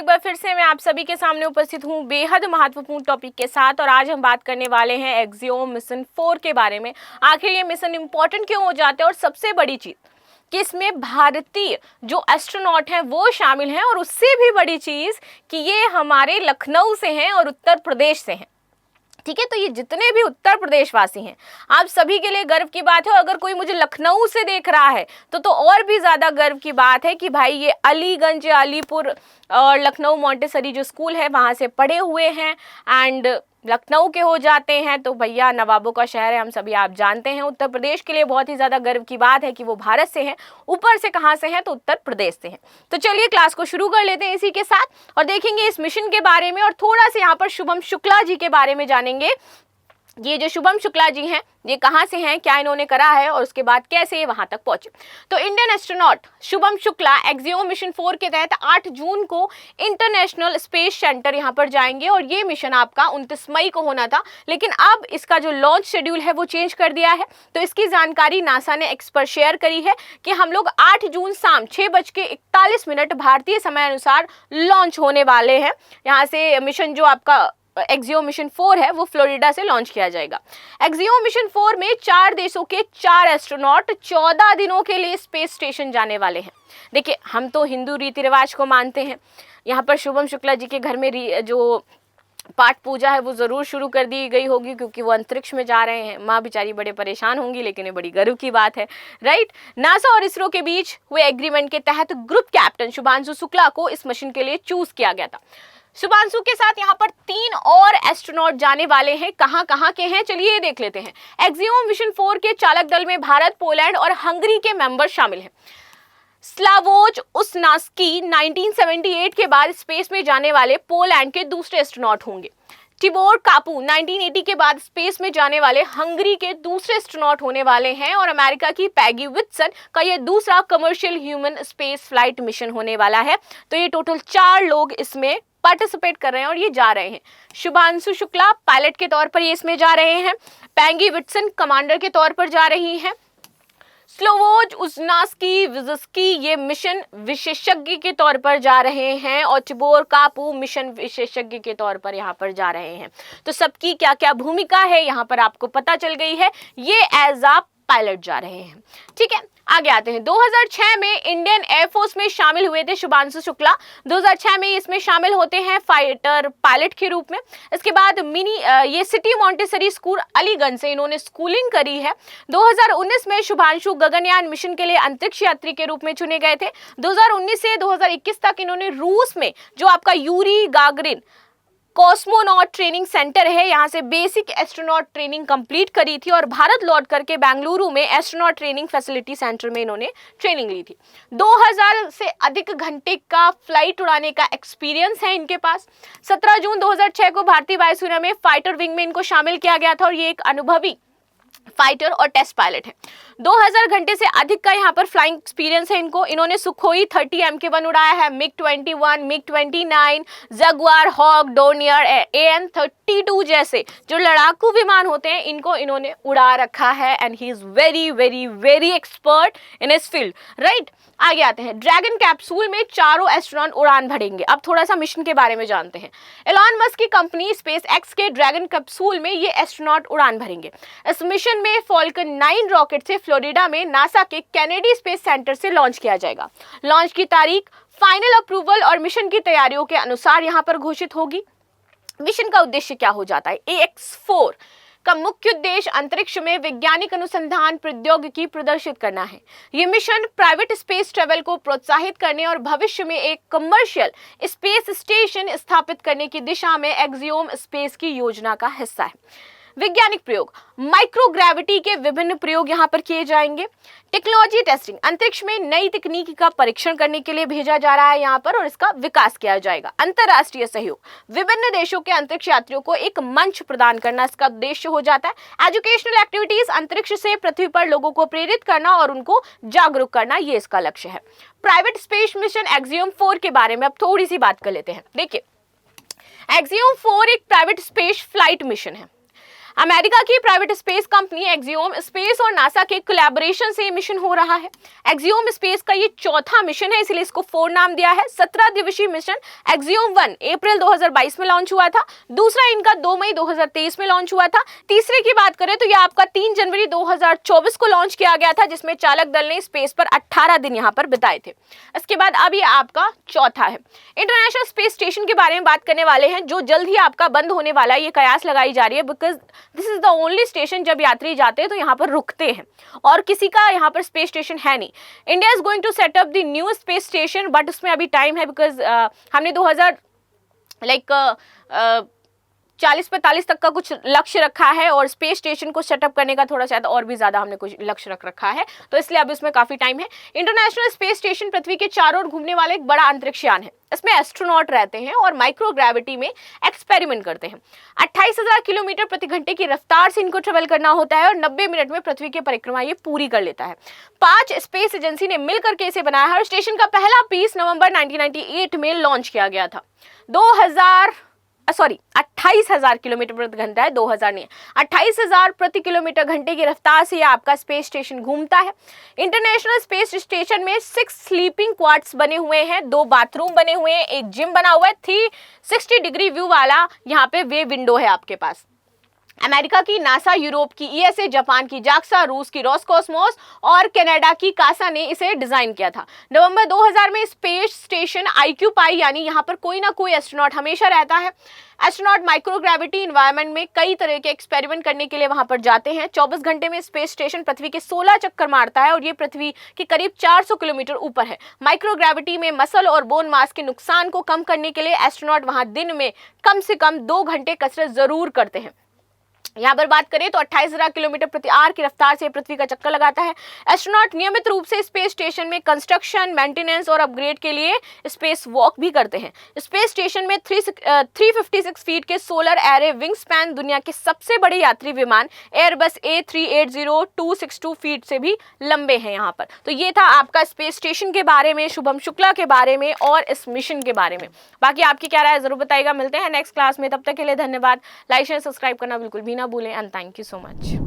बार फिर से मैं आप सभी के सामने उपस्थित हूँ बेहद महत्वपूर्ण टॉपिक के साथ। और आज हम बात करने वाले हैं एक्सियोम मिशन 4 के बारे में। आखिर ये मिशन इम्पोर्टेंट क्यों हो जाते हैं, और सबसे बड़ी चीज़ कि इसमें भारतीय जो एस्ट्रोनॉट हैं वो शामिल हैं, और उससे भी बड़ी चीज़ कि ये हमारे लखनऊ से हैं और उत्तर प्रदेश से हैं। ठीक है, तो ये जितने भी उत्तर प्रदेश वासी हैं आप सभी के लिए गर्व की बात है। और अगर कोई मुझे लखनऊ से देख रहा है तो और भी ज़्यादा गर्व की बात है कि भाई ये अलीगंज, अलीपुर और लखनऊ मॉन्टेसरी जो स्कूल है वहाँ से पढ़े हुए हैं एंड लखनऊ के हो जाते हैं तो भैया नवाबों का शहर है, हम सभी आप जानते हैं। उत्तर प्रदेश के लिए बहुत ही ज़्यादा गर्व की बात है कि वो भारत से हैं। ऊपर से कहाँ से हैं तो उत्तर प्रदेश से हैं। तो चलिए क्लास को शुरू कर लेते हैं इसी के साथ और देखेंगे इस मिशन के बारे में, और थोड़ा सा यहाँ पर शुभम शुक्ला जी के बारे में जानेंगे। ये जो शुभम शुक्ला जी हैं ये कहाँ से हैं, क्या इन्होंने करा है और उसके बाद कैसे ये वहां तक पहुंचे। तो Indian astronaut Shubham Shukla axiom mission 4 के तहत 8 जून को इंटरनेशनल स्पेस सेंटर यहां पर जाएंगे, और ये मिशन आपका 29 मई को होना था, लेकिन अब इसका जो लॉन्च शेड्यूल है वो चेंज कर दिया है। तो इसकी जानकारी नासा ने एक्स पर शेयर करी है कि हम लोग 8 जून शाम 6:41 भारतीय समय अनुसार लॉन्च होने वाले हैं। यहाँ से मिशन जो आपका एक्सियोम मिशन 4 है वो फ्लोरिडा से लॉन्च किया जाएगा। एक्सियोम मिशन 4 में 4 देशों के 4 एस्ट्रोनॉट 14 दिनों के लिए स्पेस स्टेशन जाने वाले हैं। देखिए, हम तो हिंदू रीति रिवाज को मानते हैं। यहाँ पर शुभम शुक्ला जी के घर में जो पाठ पूजा है वो ज़रूर शुरू कर दी गई होगी, क्योंकि वो अंतरिक्ष में जा रहे हैं। माँ बेचारी बड़े परेशान होंगी, लेकिन ये बड़ी गर्व की बात है, राइट। नासा और इसरो के बीच हुए एग्रीमेंट के तहत ग्रुप कैप्टन शुभांशु शुक्ला को इस मिशन के लिए चूज किया गया था। शुभांशु के साथ यहाँ पर 3 और एस्ट्रोनॉट जाने वाले हैं। कहाँ के हैं चलिए ये देख लेते हैं। एक्सियोम मिशन 4 के चालक दल में भारत, पोलैंड और हंगरी के मेंबर शामिल हैं। स्लावोज उसनास्की 1978 के बाद स्पेस में जाने वाले पोलैंड के दूसरे एस्ट्रोनॉट होंगे। टिबोर कापू 1980 के बाद स्पेस में जाने वाले हंगरी के दूसरे एस्ट्रोनॉट होने वाले हैं, और अमेरिका की पैगी विटसन का ये दूसरा commercial human space flight mission होने वाला है। तो ये टोटल 4 लोग इसमें पार्टिसिपेट कर रहे हैं और ये जा रहे हैं। शुभांशु शुक्ला पायलट के तौर पर ये इसमें जा रहे हैं। पैंगी विटसन कमांडर के तौर पर जा रही हैं। स्लोवोज उजनास्की विजस्की ये मिशन विशेषज्ञ के तौर पर जा रहे हैं, और टिबोर कापू मिशन विशेषज्ञ के तौर पर यहाँ पर जा रहे हैं। तो सबकी क्या क्या भूमिका है यहाँ पर आपको पता चल गई है। ये एज अ पायलट जा रहे हैं, ठीक है। आगे आते हैं। 2006 में इंडियन एयरफोर्स में शामिल हुए थे शुभांशु शुक्ला। 2006 में इसमें शामिल होते हैं फाइटर पायलट के रूप में। इसके बाद ये सिटी मॉन्टेसरी स्कूल अलीगंज से इन्होंने स्कूलिंग करी है। 2019 में शुभांशु गगनयान मिशन के लिए अंतरिक्ष यात्री के रूप में चुने गए थे। 2019 से 2021 तक इन्होंने रूस में जो आपका Yuri Gagarin cosmonaut training centre है यहाँ से बेसिक एस्ट्रोनॉट ट्रेनिंग कंप्लीट करी थी, और भारत लौट करके बेंगलुरु में एस्ट्रोनॉट ट्रेनिंग फैसिलिटी सेंटर में इन्होंने ट्रेनिंग ली थी। 2000 से अधिक घंटे का फ्लाइट उड़ाने का एक्सपीरियंस है इनके पास। 17 जून 2006 को भारतीय वायुसेना में फाइटर विंग में इनको शामिल किया गया था, और ये एक अनुभवी फाइटर और टेस्ट पायलट है। 2000 घंटे से अधिक का यहाँ पर फ्लाइंग एक्सपीरियंस है इनको। इन्होंने सुखोई 30 MK1 उड़ाया है, MiG-21, MiG-29, Jaguar, hoc, Dornier, AN-32 जैसे जो लड़ाकू विमान होते हैं इनको इन्होंने उड़ा रखा है, and he is very very very expert in his field, right. आगे आते हैं। ड्रैगन कैप्सूल में 4 एस्ट्रोनॉट उड़ान भरेंगे। अब थोड़ा सा मिशन के बारे में जानते हैं। एलॉन मस्क की कंपनी स्पेस एक्स के ड्रैगन कैप्सूल में ये एस्ट्रोनॉट उड़ान भरेंगे। इस मिशन में फॉल्कन 9 रॉकेट से फ्लोरिडा में नासा के केनेडी स्पेस सेंटर से लॉन्च किया जाएगा। लॉन्च की तारीख फाइनल अप्रूवल और मिशन की तैयारियों के अनुसार यहाँ पर घोषित होगी। मिशन का उद्देश्य क्या हो जाता है। AX4 का मुख्य उद्देश्य अंतरिक्ष में वैज्ञानिक अनुसंधान प्रौद्योगिकी प्रदर्शित करना है। ये मिशन प्राइवेट स्पेस ट्रैवल को प्रोत्साहित करने और भविष्य में एक कमर्शियल स्पेस स्टेशन स्थापित करने की दिशा में एक्सियोम स्पेस की योजना का हिस्सा है। वैज्ञानिक प्रयोग, माइक्रोग्रेविटी के विभिन्न प्रयोग यहाँ पर किए जाएंगे। टेक्नोलॉजी टेस्टिंग, अंतरिक्ष में नई तकनीक का परीक्षण करने के लिए भेजा जा रहा है यहाँ पर, और इसका विकास किया जाएगा। अंतरराष्ट्रीय सहयोग, विभिन्न देशों के अंतरिक्ष यात्रियों को एक मंच प्रदान करना इसका उद्देश्य हो जाता है। एजुकेशनल एक्टिविटीज, अंतरिक्ष से पृथ्वी पर लोगों को प्रेरित करना और उनको जागरूक करना, ये इसका लक्ष्य है। प्राइवेट स्पेस मिशन एक्सियोम 4 के बारे में अब थोड़ी सी बात कर लेते हैं। देखिए, एक्सियोम 4 एक प्राइवेट स्पेस फ्लाइट मिशन है। अमेरिका की private space company axiom space और नासा के कोलैबोरेशन से मिशन हो रहा है। एक्सियोम स्पेस का ये चौथा मिशन है, इसलिए इसको 4 नाम दिया है। 17 दिवसीय मिशन एक्सियोम 1 अप्रैल 2022 में लॉन्च हुआ था। दूसरा इनका 2 मई 2023 में लॉन्च हुआ था। तीसरे की बात करें तो यह आपका 3 जनवरी 2024 को लॉन्च किया गया था, जिसमें चालक दल ने स्पेस पर 18 दिन यहाँ पर बिताए थे। इसके बाद अब ये आपका चौथा है। इंटरनेशनल स्पेस स्टेशन के बारे में बात करने वाले हैं, जो जल्द ही आपका बंद होने वाला है। ये कयास लगाई जा रही है because this is the only station जब यात्री जाते हैं तो यहाँ पर रुकते हैं, और किसी का यहाँ पर स्पेस स्टेशन है नहीं। India is going to set up the new space station, but उसमें अभी टाइम है बिकॉज हमने 40-45 तक का कुछ लक्ष्य रखा है, और स्पेस स्टेशन को सेटअप करने का थोड़ा शायद और भी ज्यादा हमने कुछ लक्ष्य रख रखा है, तो इसलिए अभी उसमें काफी टाइम है। इंटरनेशनल स्पेस स्टेशन पृथ्वी के चारों ओर घूमने वाला एक बड़ा अंतरिक्ष यान है। इसमें एस्ट्रोनॉट रहते हैं और माइक्रोग्रेविटी में एक्सपेरिमेंट करते हैं। 28,000 किलोमीटर प्रति घंटे की रफ्तार से इनको ट्रेवल करना होता है और 90 मिनट में पृथ्वी की परिक्रमा ये पूरी कर लेता है। 5 स्पेस एजेंसी ने मिलकर के इसे बनाया है और स्टेशन का पहला पीस नवंबर 1998 में लॉन्च किया गया था। 28,000 किलोमीटर प्रति घंटा है, 2000 नहीं, 28,000 प्रति किलोमीटर घंटे की रफ्तार से यह आपका स्पेस स्टेशन घूमता है। इंटरनेशनल स्पेस स्टेशन में 6 स्लीपिंग क्वार्टर्स बने हुए हैं, 2 बाथरूम बने हुए हैं, एक जिम बना हुआ है, 360 डिग्री व्यू वाला यहाँ पे वे विंडो है आपके पास। अमेरिका की नासा, यूरोप की ईएसए, जापान की जाक्सा, रूस की रोसकॉस्मोस और कनाडा की कासा ने इसे डिजाइन किया था। नवंबर 2000 में स्पेस स्टेशन ऑक्यूपाई, यानी यहाँ पर कोई ना कोई एस्ट्रोनॉट हमेशा रहता है। एस्ट्रोनॉट माइक्रोग्रेविटी इन्वायरमेंट में कई तरह के एक्सपेरिमेंट करने के लिए वहां पर जाते हैं। 24 घंटे में स्पेस स्टेशन पृथ्वी के 16 चक्कर मारता है और ये पृथ्वी के करीब 400 किलोमीटर ऊपर है। माइक्रोग्रेविटी में मसल और बोन मास के नुकसान को कम करने के लिए एस्ट्रोनॉट वहां दिन में कम से कम 2 घंटे कसरत जरूर करते हैं। यहाँ पर बात करें तो 28,000 किलोमीटर प्रति आवर की रफ्तार से पृथ्वी का चक्कर लगाता है। एस्ट्रोनॉट नियमित रूप से स्पेस स्टेशन में कंस्ट्रक्शन, मेंटेनेंस और अपग्रेड के लिए स्पेस वॉक भी करते हैं। स्पेस स्टेशन में 356 फीट के सोलर एरे विंग स्पैन दुनिया के सबसे बड़े यात्री विमान एयरबस A380 262 फीट से भी लंबे हैं यहाँ पर। तो ये था आपका स्पेस स्टेशन के बारे में, शुभम शुक्ला के बारे में और इस मिशन के बारे में। बाकी आपकी क्या राय है जरूर बताइएगा। मिलते हैं नेक्स्ट क्लास में, तब तक के लिए धन्यवाद। लाइक शेयर सब्सक्राइब करना बिल्कुल भी ना भूलें, and thank you so much.